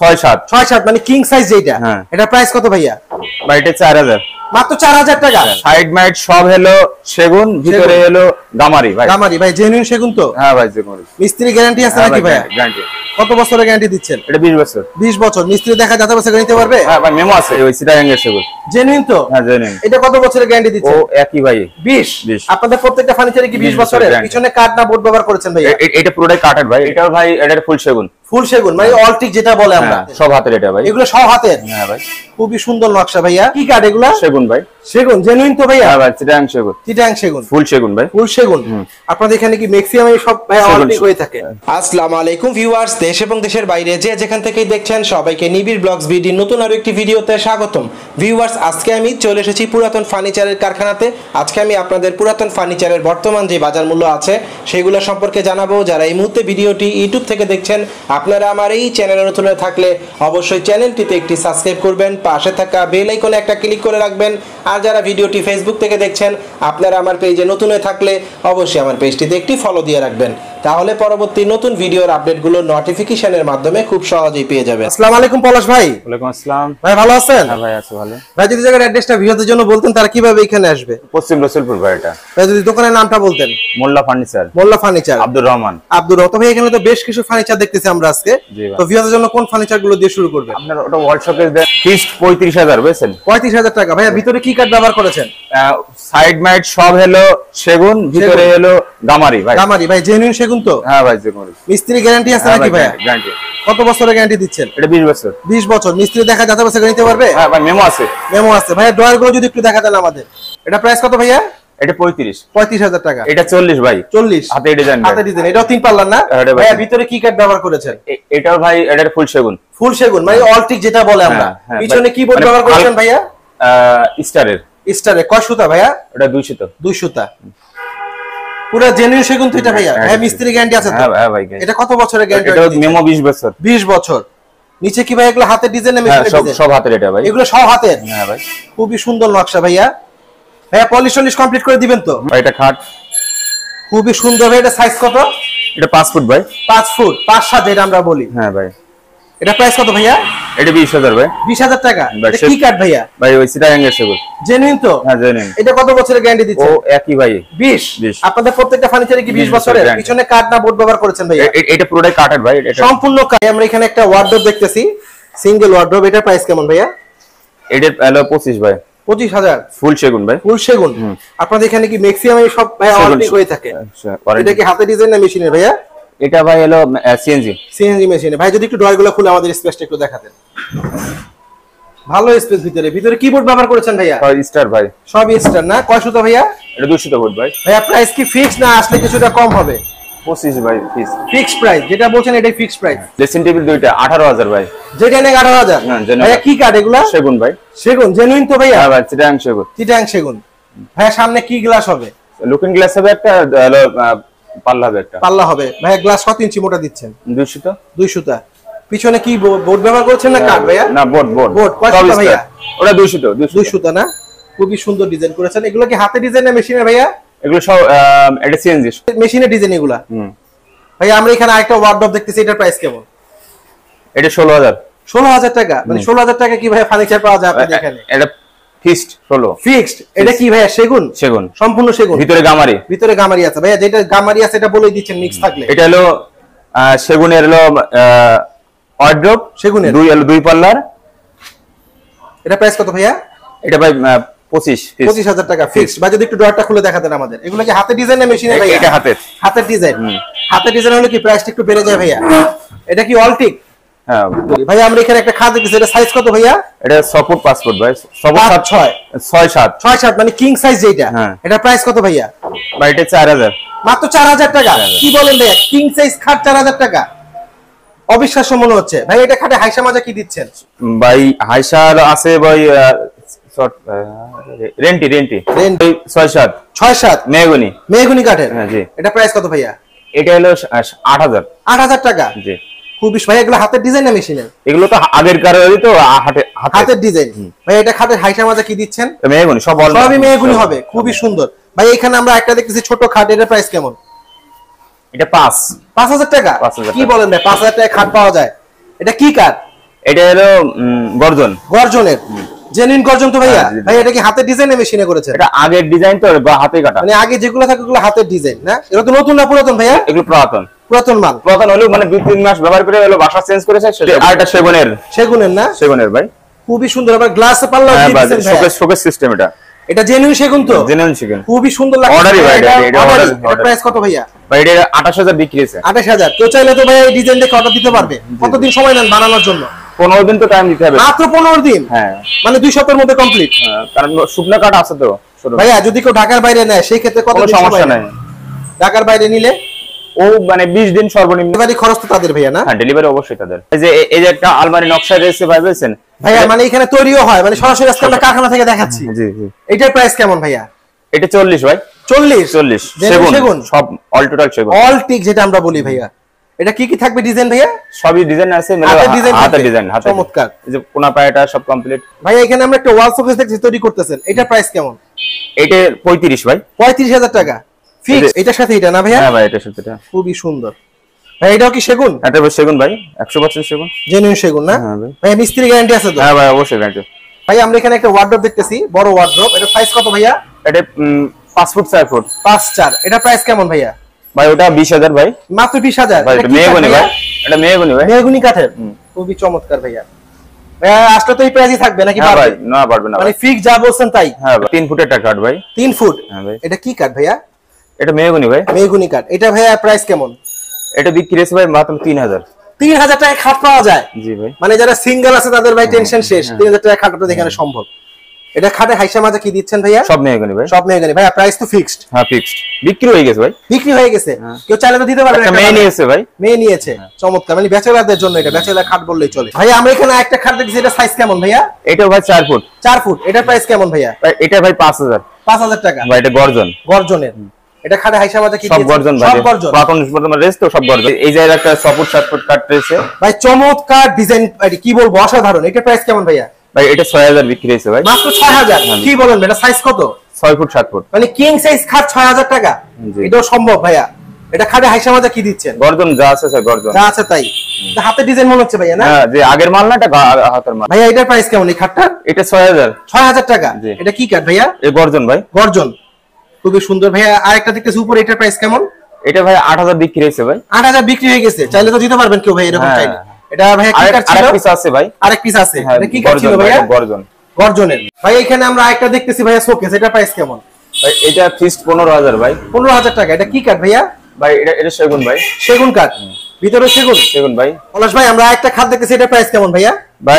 6-7 মানে king size যেটা, এটা প্রাইস কত ভাইয়া? ভাই এটা 4000, মাত্র 4000 টাকা। সাইড মাইট সব হলো সেগুন, ভিতরে হলো গামারি ভাই। গামারি ভাই, জেনুইন সেগুন তো? হ্যাঁ ভাই জেনুইন। মিস্ত্রি গ্যারান্টি আছে নাকি ভাইয়া? গ্যারান্টি। কত বছরের গ্যারান্টি দিচ্ছেন? এটা 20 বছর। 20 বছর মিস্ত্রি দেখা যাতে বছর নিতে পারবে? হ্যাঁ ভাই মেমো আছে, ওই সিটাগাং এর সেগুন। জেনুইন তো? হ্যাঁ জেনুইন। এটা কত বছরের গ্যারান্টি দিচ্ছেন? ও একই ভাই 20। আপনাদের প্রত্যেকটা ফার্নিচারে কি 20 বছরের? পিছনে কাঠ না বোর্ড ব্যবহার করেছেন ভাইয়া? এটা পুরোটাই কাঠের ভাই। এটাও ভাই এটা ফুল সেগুন। ফুল সেগুন মানে অলটিক যেটা বলে আমরা, সব হাতের এটা ভাই। এগুলো সব হাতের? হ্যাঁ ভাই। খুবই সুন্দর নকশা ভাইয়া। কি কাঠ এগুলো? সেগুন ভাই। সেগুন জেনুইন তো ভাইয়া? হ্যাঁ ভাই চিটাগাং সেগুন। চিটাগাং সেগুন, ফুল সেগুন ভাই। ফুল সেগুন। আপনাদের এখানে কি ম্যাক্সিমাম এই সব ভাই অলটিক হয়ে থাকে? আসসালামু আলাইকুম ভিউয়ার্স, দেশ এবং দেশের বাইরে যে যেখান থেকেই দেখছেন সবাইকে নিবিড় ব্লগস বিডি নতুন আরো একটি ভিডিওতে স্বাগতম। ভিউয়ার্স আজকে আমি চলে এসেছি পুরাতন ফার্নিচারের কারখানাতে। আজকে আমি আপনাদের পুরাতন ফার্নিচারের বর্তমান যে বাজার মূল্য আছে সেগুলো সম্পর্কে জানাবো। যারা এই মুহূর্তে ভিডিওটি ইউটিউব থেকে দেখছেন, আপনারা আমার এই চ্যানেলে নতুন হয়ে থাকলে অবশ্যই চ্যানেলটিতে একটি সাবস্ক্রাইব করবেন, পাশে থাকা বেল আইকনে একটা ক্লিক করে রাখবেন। আর যারা ভিডিওটি ফেসবুক থেকে দেখছেন, আপনারা আমার পেজে নতুন হয়ে থাকলে অবশ্যই আমার পেজটিতে একটি ফলো দিয়ে রাখবেন, তাহলে পরবর্তী নতুন ভিডিওর আপডেটগুলো নোটিফিকেশনের মাধ্যমে খুব সহজেই পেয়ে যাবেন। আসসালামু আলাইকুম পলাশ ভাই। ওয়ালাইকুম আসসালাম ভাই, ভালো আছেন? হ্যাঁ ভাই আছি ভালো। ভাই যদি জায়গার অ্যাড্রেসটা ভিউয়ারদের জন্য বলতেন তারা কিভাবে এখানে আসবে? পশ্চিম রসুলপুর ভাই। এটা ভাই যদি দোকানের নামটা বলতেন? মোল্লা ফার্নিচার। মোল্লা ফার্নিচার, আব্দুর রহমান। আব্দুর রহমান। তো ভাই এখানে তো বেশ কিছু ফার্নিচার দেখতেছি আমরা আজকে, তো ভিউয়ারদের জন্য কোন ফার্নিচার গুলো দিয়ে শুরু করবেন? আপনার ওটা ওয়াল শোকেস দেন ফিক্সড 35000 বুঝছেন? 35000 টাকা। ভাইয়া ভিতরে কি কাঠ ব্যবহার করেছেন? সাইড মাইট সব হলো সেগুন, ভিতরে হলো গামারি ভাই। গামারি ভাই, জেনুইন সেগুন তো? হ্যাঁ ভাই জেনুইন। মিস্ত্রি গ্যারান্টি আছে নাকি ভাইয়া? গ্যারান্টি। কত বছরের গ্যারান্টি দিচ্ছেন? এটা 20 বছর। 20 বছর মিস্ত্রি দেখা যাতে বছর নিতে পারবে? হ্যাঁ ভাই মেমো আছে। মেমো আছে। ভাইয়া ড্রয়ার গুলো যদি একটু দেখা দেন আমাদের। এটা প্রাইস কত ভাইয়া? এটা 35000 টাকা। এটা 40 ভাই। 40 হাতে ডিজাইন। হাতে ডিজাইন। এটাও 3 পাল্লার না? ভাইয়া ভিতরে কি কাঠ ব্যবহার করেছেন? এটাও ভাই এটা ফুল সেগুন। ফুল সেগুন মানে অলটিক যেটা বলে আমরা। পিছনে কি বোর্ড ব্যবহার করেছেন ভাইয়া? স্টারের। স্টারে কয় সুতা ভাইয়া? এটা 2 সুতা। 2 সুতা। পুরো জেনুইন সেগুন তো এটা ভাইয়া? ভাই মিস্ত্রি গ্যারান্টি আছে তো? হ্যাঁ ভাই। এটা কত বছরের গ্যারান্টি? এটা মেমো 20 বছর। 20 বছর। নিচে কি ভাই এগুলো হাতের ডিজাইন না মেশিনের ডিজাইন? সব হাতের এটা ভাই। এগুলো সব হাতের? হ্যাঁ ভাই। খুবই সুন্দর নকশা ভাইয়া। ভাইয়া পলিশ কমপ্লিট করে দিবেন তো? ভাই এটা খাট খুবই সুন্দর ভাই। এটা সাইজ কত? এটা 5 ফুট ভাই। 5 ফুট 5-7 যেটা আমরা বলি। হ্যাঁ ভাই। এটা প্রাইস কত ভাইয়া? এটা 20000 ভাই। 20000 টাকা। এটা কি কাঠ ভাইয়া? ভাই ওই চিটাগাং এর সেগুন। জেনুইন তো? হ্যাঁ জেনুইন। এটা কত বছরের গ্যারান্টি দিচ্ছেন? ও একই ভাই 20। আপনাদের প্রত্যেকটা ফার্নিচারে কি 20 বছরের? পিছনে কাঠ না বোর্ড ব্যবহার করেছেন ভাইয়া? এটা পুরোটাই কাঠের ভাই। এটা সম্পূর্ণ কাঠ। আমরা এখানে একটা ওয়ার্ডরোব দেখতেছি, সিঙ্গেল ওয়ার্ডরোব। এটার প্রাইস কেমন ভাইয়া? এটা হলো 25 ভাই। 25000। ফুল সেগুন ভাই। ফুল সেগুন। আপনাদের এখানে কি ম্যাক্সিমাম এই সব ভাই অলটিক হয়ে থাকে? আচ্ছা। এটা কি হাতে ডিজাইন না মেশিনের ভাইয়া? এটা ভাই হলো সিএনজি। সিএনজি মেশিনে। ভাই যদি একটু ড্রয়ারগুলো খুলে আমাদের স্পেসটা একটু দেখাতেন। ভালো স্পেস ভিতরে। ভিতরে কিবোর্ড ব্যবহার করেছেন ভাইয়া? স্টার ভাই। সব স্টার না? কয় সুতা ভাইয়া? এটা 2 সুতা বোর্ড ভাই। ভাইয়া প্রাইস কি ফিক্স না আসলে কিছুটা কম হবে? 25 ভাই ফিক্স। ফিক্স প্রাইস যেটা বলছেন এটাই ফিক্স প্রাইস। ড্রেসিং টেবিল দুইটা 18000 ভাই। যেটা নেই 18000। ভাইয়া কি কাঠ এগুলা? সেগুন ভাই। সেগুন জেনুইন তো ভাইয়া? হ্যাঁ ভাই চিটাগাং সেগুন। চিটাগাং সেগুন। ভাইয়া সামনে কি গ্লাস হবে? লুকিং গ্লাস হবে একটা, হলো পাল্লা হবে একটা। পাল্লা হবে। ভাইয়া গ্লাস কত ইঞ্চি মোটা দিচ্ছেন? 2 সুতা। 2 সুতা। পিছনে কি বোর্ড ব্যবহার করছেন না কাঠ ভাইয়া? না বোর্ড। বোর্ড কয় সুতা ভাইয়া? ওটা 2 সুতা। 2 সুতা না? খুবই সুন্দর ডিজাইন করেছেন। এগুলো কি হাতে ডিজাইন না মেশিনের ভাইয়া? এগুলো সব এটা সিএনজি মেশিনের ডিজাইন এগুলা। ভাইয়া আমরা এখানে আরেকটা ওয়ার্ডরোব দেখতেছি, এটার প্রাইস কেমন? এটা 16000। 16000 টাকা। মানে 16000 টাকা কি ভাইয়া ফার্নিচার পাওয়া যায় আপনাদের এখানে? এটা ফিক্সড 16। ফিক্সড। এটা কি ভাইয়া সেগুন? সেগুন। সম্পূর্ণ সেগুন। ভিতরে গামারি। ভিতরে গামারি আছে। ভাইয়া যেটা গামারি আছে এটা বলেই দিচ্ছেন মিক্স থাকলে। এটা হলো সেগুনের হলো ওয়ার্ডরোব সেগুনের দুই পাল্লার। এটা প্রাইস কত ভাইয়া? এটা ভাই 25000 টাকা ফিক্সড। ভাই যদি একটু ড্রয়ারটা খুলে দেখাতেন আমাদের। এগুলো কি হাতে ডিজাইন না মেশিনে ভাইয়া? এটা হাতের ডিজাইন। হাতের ডিজাইন হলে কি প্রাইসটা একটু বেড়ে যায় ভাইয়া? এটা কি অলটিক? হ্যাঁ ভাই আমরা এখানে একটা খাট দেখতেছি, এটা সাইজ কত ভাইয়া? এটা 6 ফুট 5 ফুট ভাই। 6-7 মানে কিং সাইজ যেটা। এটা প্রাইস কত ভাইয়া? ভাই এটা 4000। মাত্র 4000 টাকা। কি বলেন ভাইয়া? কিং সাইজ খাট 4000 টাকা। অবিশ্বাস্য মনে হচ্ছে ভাই। এটা খাটে হাইসা মাজা কি দিচ্ছেন? ভাই হাইসা আছে ভাই রেন্টি 6-7 মেহগনি কাঠের। হ্যাঁ জি। এটা প্রাইস কত ভাইয়া? এটা হলো 8000। 8000 টাকা। জি। খুবই ভাই এগুলো হাতের ডিজাইন না মেশিনের? এগুলো তো আগের কারোরই তো হাতের ডিজাইন। ভাই এটা খাটের হাইসা মাজা কি দিচ্ছেন? মেহগনি সবই মেহগনি হবে। খুবই সুন্দর। ভাই এখানে আমরা একটা দেখতেছি ছোট খাট, এটার প্রাইস কেমন? এটা 5000 টাকা। কি বলেন ভাই? 5000 টাকা খাট পাওয়া যায়? এটা কি কাঠ? এটা হলো গর্জনের জেনুইন গর্জন তো ভাইয়া। ভাই এটা কি হাতের ডিজাইনে মেশিনে করেছেন? এটা আগের ডিজাইন তো বা হাতে কাটা, মানে আগে যেগুলো থাকে ওগুলো হাতের ডিজাইন না? এটা তো নতুন না পুরাতন ভাইয়া? এগুলো পুরাতন মাল। পুরাতন হলো মানে 2-3 মাস ব্যবহার করে হলো বাসা চেঞ্জ করেছে। আর এটা সেগুনের না? সেগুনের ভাই, খুবই সুন্দর। আবার গ্লাসে পাল্লা দিয়ে দিয়েছেন ভাই, শোকেস সিস্টেম। এটা জেনুইন সেগুন তো? জেনুইন সেগুন, খুবই সুন্দর লাগছে। অর্ডারই ভাই, এটা অর্ডার। প্রাইস কত ভাইয়া? ভাই এটা 28000 বিক্রি হয়েছে। 28000। কেউ চাইলে তো ভাই এই ডিজাইন দেখে অর্ডার দিতে পারবে। কতদিন সময় নেন বানানোর জন্য? 15 দিন তো টাইম দিতে হবে। মাত্র 15 দিন? হ্যাঁ, মানে 2 সপ্তাহের মধ্যে কমপ্লিট। কারণ শুকনা কাঠ আছে তো ভাইয়া। যদি কেউ ঢাকার বাইরে নেয় সেই ক্ষেত্রে কত দিন সমস্যা নাই? ঢাকার বাইরে নিলে ও মানে 20 দিন সর্বনিম্ন। ডেলিভারি খরচ তো তাদের ভাইয়া না? হ্যাঁ, ডেলিভারি অবশ্যই তাদের। এই যে একটা আলমারি নকশা রয়েছে ভাই, বুঝছেন ভাইয়া? মানে এখানে তৈরিও হয়, মানে সরাসরি আজকে আমরা কারখানা থেকে দেখাচ্ছি। জি জি। এটার প্রাইস কেমন ভাইয়া? এটা 40 ভাই। 40 সেগুন সব অল টোটাল সেগুন, অল টিক যেটা আমরা বলি ভাইয়া। এটা কি কি থাকবে ডিজাইন ভাইয়া? সবই ডিজাইন আছে, মানে হাতের ডিজাইন। চমৎকার। এই যে কোনা পায়াটা সব কমপ্লিট। ভাইয়া এখানে আমরা একটা ওয়াল শোকেস দেখছি তৈরি করতেছেন, এটার প্রাইস কেমন? এটা 35 ভাই। 35000 টাকা ফিক্স। এটার সাথে এটা না ভাইয়া? হ্যাঁ ভাই, এটার সাথে এটা। খুবই সুন্দর ভাই। এটাও কি সেগুন? এটা সেগুন ভাই, 100% সেগুন, জেনুইন সেগুন না? হ্যাঁ ভাই। ভাই মিস্ত্রি গ্যারান্টি আছে তো? হ্যাঁ ভাই, অবশ্যই গ্যারান্টি। ভাই আমরা এখানে একটা ওয়ার্ডরোব দেখতেছি, বড় ওয়ার্ডরোব। এটা সাইজ কত ভাইয়া? এটা 5 ফুট 4 ফুট। 5-4। এটা প্রাইস কেমন ভাইয়া? ভাই ওটা 20000 ভাই। মাত্র 20000? এটা মেহগনি ভাই, এটা মেহগনি ভাই, মেহগনি কাঠের। খুবই চমৎকার ভাইয়া। ভাইয়া আসলে তো এই প্রাইসই থাকবে নাকি? হ্যাঁ ভাই, না পারবে না মানে ফিক্স যা বলছেন তাই? হ্যাঁ ভাই। 3 ফুটের কাঠ ভাই। 3 ফুট? হ্যাঁ ভাই। এটা কি কাঠ ভাইয়া? এটা মেহগনি ভাই। মেহগনি কাঠ। এটা ভাইয়া প্রাইস কেমন? এটা বিক্রি হয়েছে ভাই মাত্র 3000। 3000 টাকায় খাট পাওয়া যায়? জি ভাই। মানে যারা সিঙ্গেল আছে তাদের ভাই টেনশন শেষ। 3000 টাকায় খাট আপনাদের এখানে সম্ভব। এটা খাটে হাইসা মাজা কি দিচ্ছেন ভাইয়া? সব মেহগনি ভাই। সব মেহগনি ভাইয়া। প্রাইস তো ফিক্সড? হ্যাঁ ফিক্সড। বিক্রি হয়ে গেছে ভাই। বিক্রি হয়ে গেছে? কেউ চাইলে তো দিতে পারবে। একটা মেয়ে নিয়েছে ভাই। মেয়ে নিয়েছে? চমৎকার। মানে ব্যাচেলারদের জন্য এটা, ব্যাচেলার খাট বললেই চলে। ভাইয়া আমরা এখানে একটা খাট দেখছি, এটা সাইজ কেমন ভাইয়া? এটা ভাই 4 ফুট। 4 ফুট। এটার প্রাইস কেমন ভাইয়া? ভাই এটা ভাই 5000। 5000 টাকা ভাই। এটা গর্জনের। এটা খাটে হাইসা মাজা কি সব দিয়েছেন? গর্জন ভাই। সব গর্জন। পুরাতন রেস্ট তো সব গর্জন। এই জায়গায় একটা 6 ফুট 7 ফুট কাট রয়েছে ভাই। চমৎকার ডিজাইন, কি বলবো, অসাধারণ। এটা প্রাইস কেমন ভাইয়া? ভাই এটা 6000 বিক্রি হয়েছে ভাই। মাত্র 6000? কি বলেন? এটা সাইজ কত? 6 ফুট 7 ফুট। মানে কিং সাইজ খাট 6000 টাকা? এটাও সম্ভব ভাইয়া? এটা খাটে হাইসা মাজা কি দিচ্ছেন? গর্জন যা আছে স্যার, গর্জন যা আছে তাই। হাতের ডিজাইন মনে হচ্ছে ভাইয়া না? হ্যাঁ, যে আগের মাল না, এটা হাতের মাল। ভাইয়া এটার প্রাইস কেমন এই খাটটা? এটা 6000। 6000 টাকা? এটা কি কাঠ ভাইয়া? এই গর্জন ভাই। গর্জন। খুবই সুন্দর ভাইয়া। আরেকটা দেখতেছি উপরে, এটার প্রাইস কেমন? এটা ভাই 8000 বিক্রি হয়েছে ভাই। 8000 বিক্রি হয়ে গেছে? চাইলে তো দিতে পারবেন কেউ ভাই এরকম চাইলে। এটা ভাইয়া কি কাঠ ছিল? আরেক পিস আছে ভাই। আরেক পিস আছে? এটা কি কাঠ ছিল ভাইয়া? গর্জনের। ভাই এখানে আমরা আরেকটা দেখতেছি ভাইয়া শোকেস, এটা প্রাইস কেমন? ভাই এটা ফিক্সড 15000 ভাই। 15000 টাকা। এটা কি কাঠ ভাইয়া? ভাই এটা সেগুন ভাই। সেগুন কাঠ? ভিতরে সেগুন ভাই। পলাশ ভাই আমরা একটা খাট দেখতেছি, এটা প্রাইস কেমন ভাইয়া? ভাই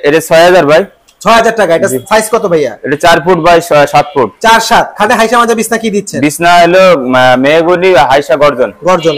এটা 6000 ভাই। 6000 টাকা। এটা সাইজ কত ভাইয়া? এটা 4 ফুট বাই 7 ফুট। 4-7। খাটে হাইসা মাজা বিছনা কি দিচ্ছেন? বিছনা হলো মেহগনি হাইসা গর্জন। গর্জনের।